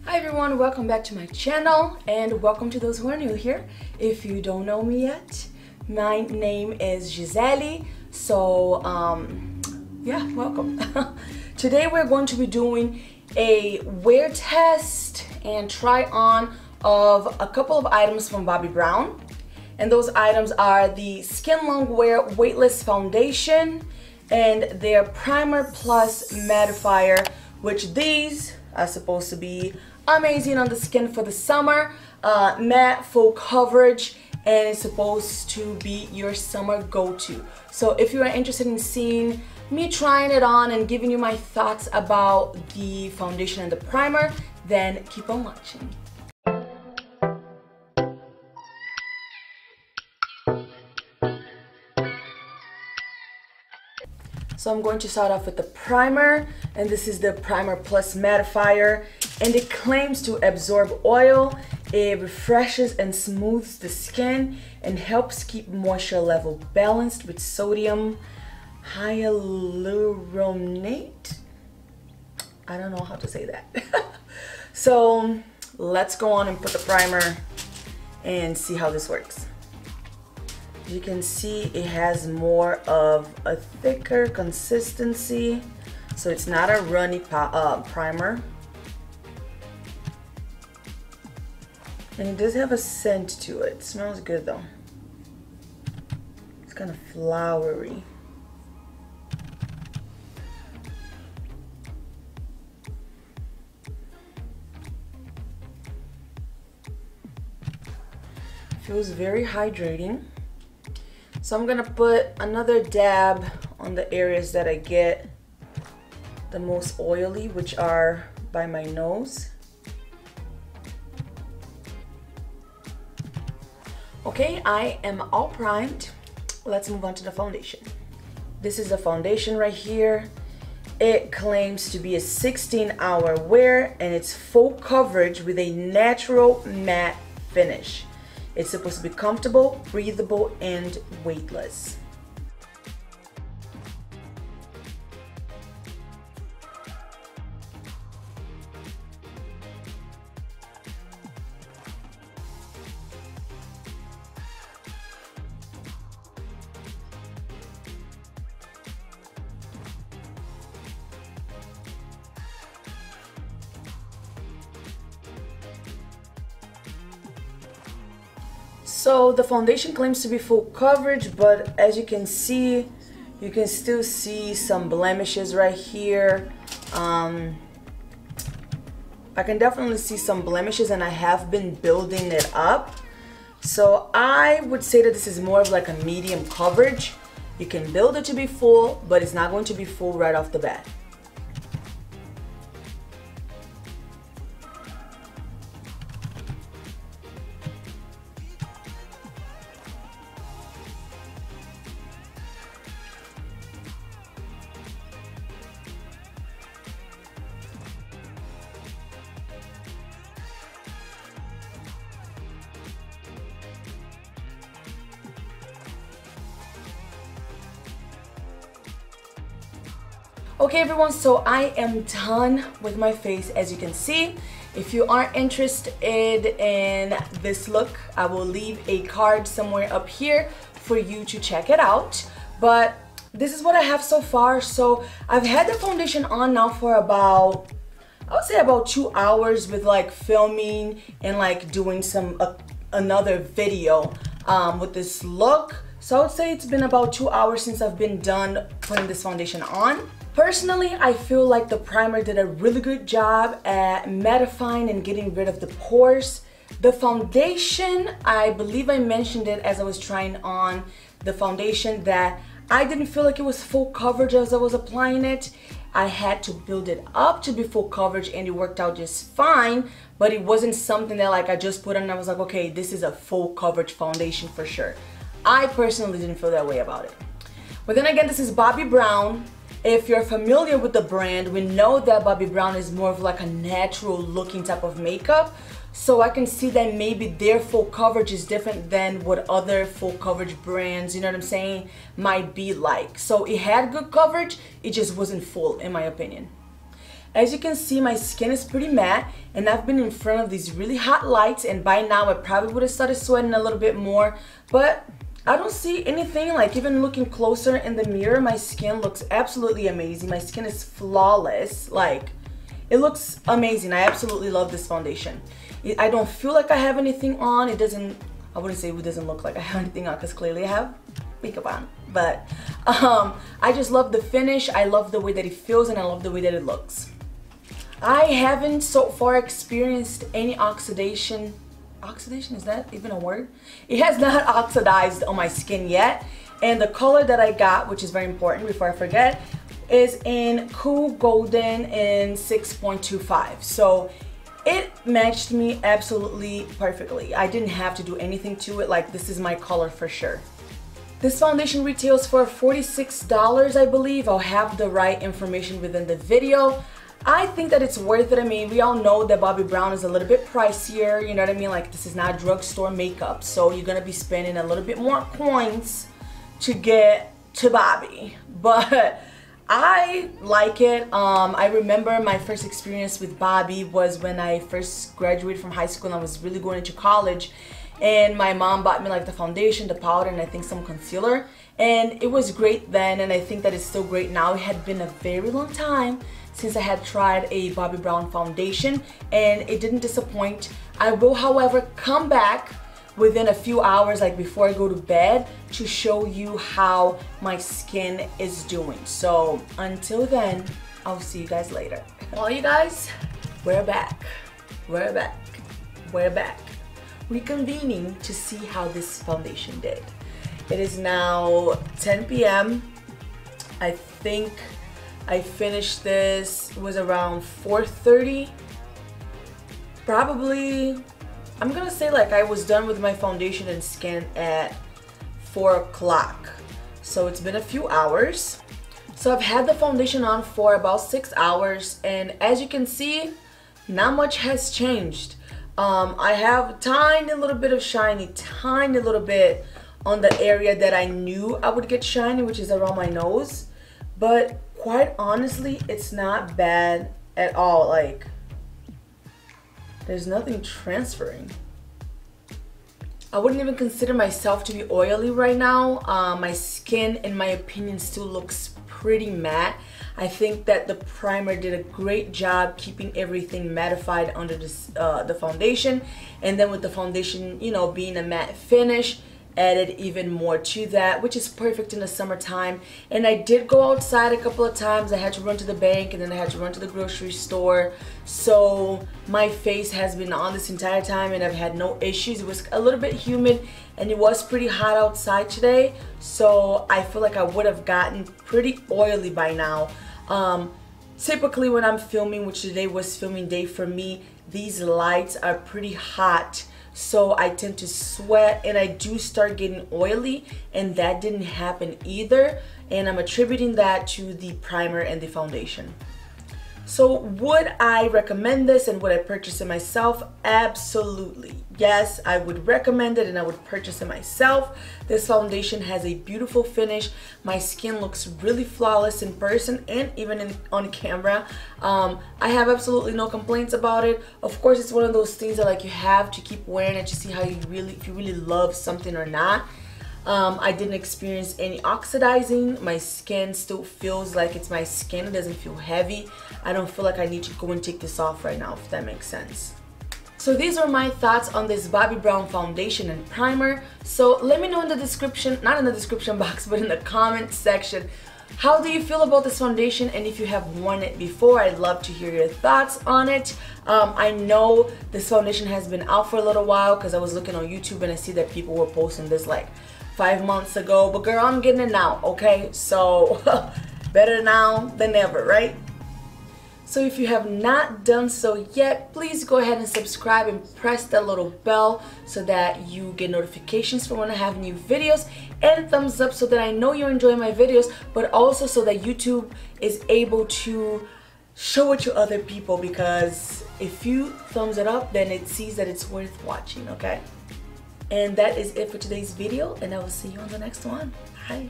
Hi everyone, welcome back to my channel and welcome to those who are new here. If you don't know me yet, my name is Gisele, so yeah, welcome. Today we're going to be doing a wear test and try on of a couple of items from Bobbi Brown, and those items are the Longwear Weightless Foundation and their Primer Plus Mattifier, which these are supposed to be amazing on the skin for the summer, matte, full coverage, and it's supposed to be your summer go-to. So if you are interested in seeing me trying it on and giving you my thoughts about the foundation and the primer, then keep on watching. So I'm going to start off with the primer, and this is the Primer Plus Mattifier, and it claims to absorb oil, it refreshes and smooths the skin, and helps keep moisture level balanced with sodium hyaluronate. I don't know how to say that. So let's go on and put the primer and see how this works. You can see it has more of a thicker consistency, so it's not a runny primer. And it does have a scent to it. It smells good though. It's kind of flowery. Feels very hydrating. So I'm gonna put another dab on the areas that I get the most oily, which are by my nose. Okay, I am all primed. Let's move on to the foundation. This is the foundation right here. It claims to be a 16-hour wear, and it's full coverage with a natural matte finish. It's supposed to be comfortable, breathable, and weightless. So the foundation claims to be full coverage, but as you can see, you can still see some blemishes right here. I can definitely see some blemishes, and I have been building it up. So I would say that this is more of like a medium coverage. You can build it to be full, but it's not going to be full right off the bat. Okay everyone, so I am done with my face, as you can see. If you are interested in this look, I will leave a card somewhere up here for you to check it out. But this is what I have so far. So I've had the foundation on now for about, I would say about 2 hours with like filming and like doing some another video with this look. So I would say it's been about 2 hours since I've been done putting this foundation on. Personally, I feel like the primer did a really good job at mattifying and getting rid of the pores. The foundation, I believe I mentioned it as I was trying on the foundation, that I didn't feel like it was full coverage as I was applying it. I had to build it up to be full coverage, and it worked out just fine, but it wasn't something that like I just put on and I was like, okay, this is a full coverage foundation for sure. I personally didn't feel that way about it. But then again, this is Bobbi Brown. If you're familiar with the brand, we know that Bobbi Brown is more of like a natural looking type of makeup. So I can see that maybe their full coverage is different than what other full coverage brands, you know what I'm saying, might be like. So it had good coverage, it just wasn't full in my opinion. As you can see, my skin is pretty matte, and I've been in front of these really hot lights, and by now I probably would have started sweating a little bit more, but I don't see anything. Like, even looking closer in the mirror, my skin looks absolutely amazing. My skin is flawless. Like, it looks amazing. I absolutely love this foundation. I don't feel like I have anything on. It doesn't, I wouldn't say it doesn't look like I have anything on, because clearly I have makeup on. But I just love the finish. I love the way that it feels, and I love the way that it looks. I haven't so far experienced any oxidation. Oxidation, is that even a word? It has not oxidized on my skin yet. And the color that I got, which is very important before I forget, is in Cool Golden in 6.25. So it matched me absolutely perfectly. I didn't have to do anything to it. Like, this is my color for sure. This foundation retails for $46, I believe. I'll have the right information within the video. I think that it's worth it. I mean, we all know that Bobbi Brown is a little bit pricier, you know what I mean? Like, this is not drugstore makeup, so you're gonna be spending a little bit more coins to get to Bobbi. But I like it. I remember my first experience with Bobbi was when I first graduated from high school and I was really going into college, and my mom bought me like the foundation, the powder, and I think some concealer, and it was great then, and I think that it's still great now. It had been a very long time since I had tried a Bobbi Brown foundation, and it didn't disappoint. I will, however, come back within a few hours, like before I go to bed, to show you how my skin is doing. So until then, I'll see you guys later. Well, you guys, we're back. We're back. We're back. Reconvening to see how this foundation did. It is now 10 p.m. I think I finished this, it was around 4:30. Probably, I'm gonna say like I was done with my foundation and skin at 4 o'clock. So it's been a few hours. So I've had the foundation on for about 6 hours, and as you can see, not much has changed. I have a tiny little bit of shiny, tiny little bit on the area that I knew I would get shiny, which is around my nose. But quite honestly, it's not bad at all. Like, there's nothing transferring. I wouldn't even consider myself to be oily right now. My skin, in my opinion, still looks pretty matte. I think that the primer did a great job keeping everything mattified under this, the foundation. And then with the foundation, you know, being a matte finish, added even more to that, which is perfect in the summertime. And I did go outside a couple of times. I had to run to the bank, and then I had to run to the grocery store. So my face has been on this entire time, and I've had no issues. It was a little bit humid, and it was pretty hot outside today, so I feel like I would have gotten pretty oily by now. Typically when I'm filming, which today was filming day for me, these lights are pretty hot, so I tend to sweat and I do start getting oily, and that didn't happen either, and I'm attributing that to the primer and the foundation. So would I recommend this and would I purchase it myself? Absolutely. Yes, I would recommend it and I would purchase it myself. This foundation has a beautiful finish. My skin looks really flawless in person and even on camera. I have absolutely no complaints about it. Of course, it's one of those things that like you have to keep wearing it to see how if you really love something or not. I didn't experience any oxidizing. My skin still feels like it's my skin. It doesn't feel heavy. I don't feel like I need to go and take this off right now, if that makes sense. So these are my thoughts on this Bobbi Brown foundation and primer. So let me know in the description, not in the description box, but in the comment section, how do you feel about this foundation, and if you have worn it before, I'd love to hear your thoughts on it. I know this foundation has been out for a little while because I was looking on YouTube and I see that people were posting this like 5 months ago, but girl, I'm getting it now, okay? So better now than never, right? So if you have not done so yet, please go ahead and subscribe and press that little bell so that you get notifications for when I have new videos, and thumbs up so that I know you're enjoying my videos, but also so that YouTube is able to show it to other people, because if you thumbs it up, then it sees that it's worth watching, okay? And that is it for today's video, and I will see you on the next one. Bye.